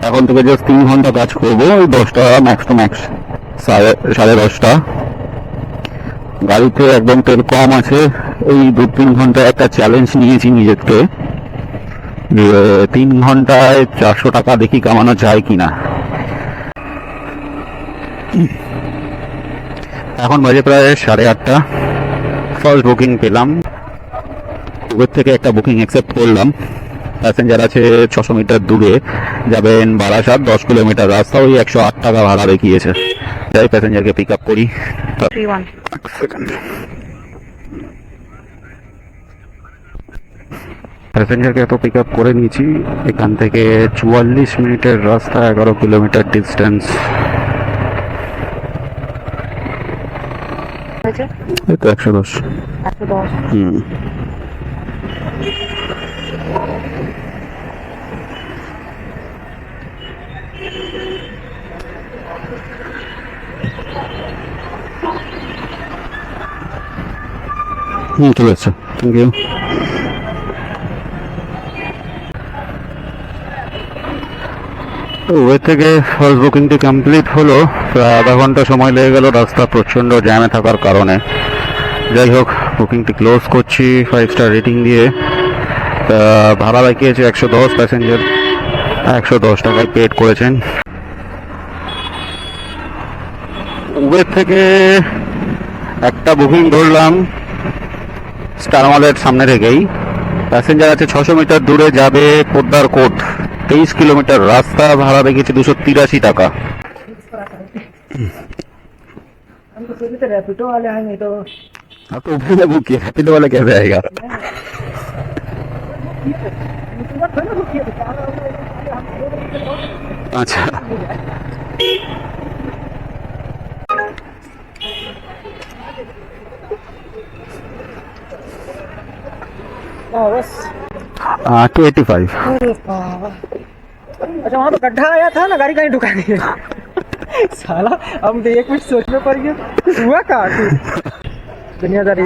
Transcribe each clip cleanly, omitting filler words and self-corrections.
এখন থেকে জাস্ট 3 ঘন্টা কাজ করবো, ওই 10টা ম্যাক্স টু ম্যাক্স, সাড়ে 10টা। গাড়িতে একদম তেল কম আছে। এই 2-3 ঘন্টা একটা চ্যালেঞ্জ নিয়েছি নিজেকে, 3 ঘন্টায় 400 টাকা দেখি কামানো যায় কিনা। এখন বাজে প্রায় 8:30। ফার্স্ট বুকিং পেলাম, উবের থেকে একটা বুকিং অ্যাকসেপ্ট করলাম। প্যাসেঞ্জার আছে 600 মিটার দূরে, যাবেন বারাসাত, 10 কিলোমিটার রাস্তা, ওই 108 টাকা ভাড়া দেখিয়েছে। যাই প্যাসেঞ্জারকে পিক আপ করি। প্যাসেঞ্জারকে তো পিক আপ করে নিয়েছি। এখান থেকে 44 মিনিটের রাস্তা, 11 কিলোমিটার ডিস্টেন্স। এই তো 110। চলে এসছে, থ্যাংক ইউ। ওয়ে থেকে ফার্স্ট বুকিংটি কমপ্লিট হলো। প্রায় আধা ঘন্টা সময় লেগে গেল রাস্তা প্রচণ্ড জ্যামে থাকার কারণে। যাই হোক, বুকিংটি ক্লোজ করছি 5 স্টার রেটিং দিয়ে। ভাড়া দেখিয়েছে 110, প্যাসেঞ্জার 110 টাকায় পেড করেছেন। উবের থেকে একটা বুকিং ধরলাম স্টার মলের সামনে থেকেই। প্যাসেঞ্জার আছে 600 মিটার দূরে, যাবে পোদ্দার কোট, 23 কিলোমিটার রাস্তা, ভাড়া দেখেছে 283 টাকা। रैपिडो वाले आएंगे तो तो उबर में बुक किया, रैपिडो वाला कैसे आएगा? अच्छा, बस 285। अच्छा, वहाँ तो गड्ढा आया था ना, गाड़ी कहीं ढुका गई। साला हम तो 1 मिनट सोचने पड़ गए, कुछ हुआ का दुनियादारी।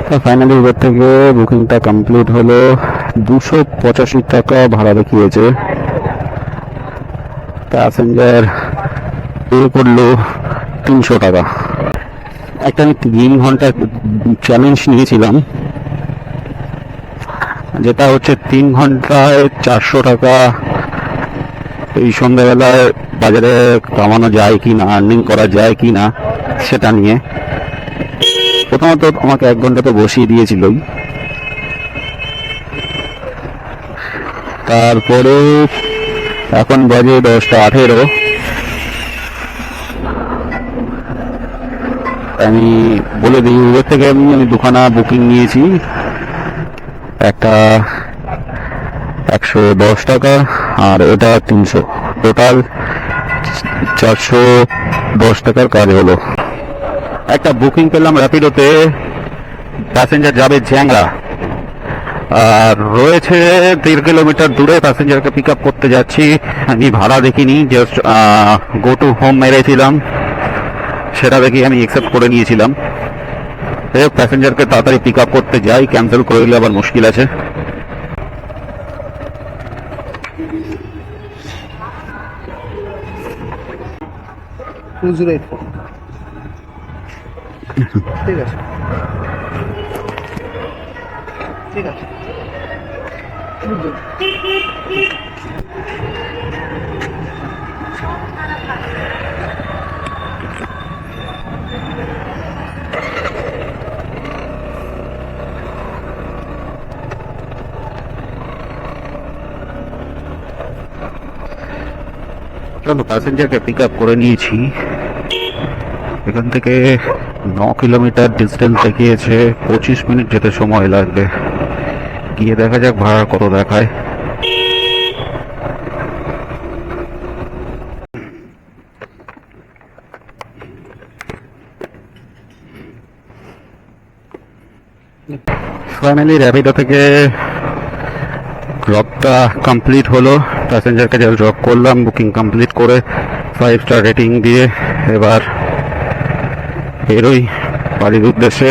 তো ফাইনালি উবের থেকে বুকিংটা কমপ্লিট হলো। 285 টাকা ভাড়া দেখিয়েছে। প্যাসেঞ্জার পে করলো 300 টাকা। একটা আমি 3 ঘন্টা চ্যালেঞ্জ নিয়েছিলাম, যেটা হচ্ছে 3 ঘন্টায় 400 টাকা এই সন্ধ্যাবেলায় বাজারে কামানো যায় কি না, আর্নিং করা যায় কি না সেটা নিয়ে। প্রথমত আমাকে 1 ঘন্টা তো বসিয়ে দিয়েছিলই, তারপরে এখন বাজে 10টা 18। আমি বলে দিই, উবের থেকে আমি 2খানা বুকিং নিয়েছি। একটা 110 টাকা আর এটা 300, টোটাল 410 টাকার কাজ হলো। একটা বুকিং পেলাম র্যাপিডোতে, প্যাসেঞ্জার যাবে জ্যাংরা, আর রয়েছে 1.5 কিলোমিটার দূরে। প্যাসেঞ্জারকে পিক আপ করতে যাচ্ছি। আমি ভাড়া দেখিনি, জাস্ট গো টু হোম মেরেছিলাম, সেটা দেখি আমি অ্যাকসেপ্ট করে নিয়েছিলাম। প্যাসেঞ্জারকে তাড়াতাড়ি পিক আপ করতে যাই, ক্যান্সেল করে দিলে আবার মুশকিল আছে। ঠিক আছে, ঠিক আছে। প্যাসেঞ্জারকে পিক আপ করে নিয়েছি। এখান থেকে 9 কিলোমিটার ডিস্টেন্স দেখিয়েছে, 25 মিনিট যেতে সময় লাগবে। গিয়ে দেখা যাক ভাড়া কত দেখায়। ফাইনালি র্যাপিডো থেকে ড্রপটা কমপ্লিট হলো। প্যাসেঞ্জারকে যা ড্রপ করলাম, বুকিং কমপ্লিট করে 5 স্টার রেটিং দিয়ে এবার বেরোই বাড়ির উদ্দেশ্যে।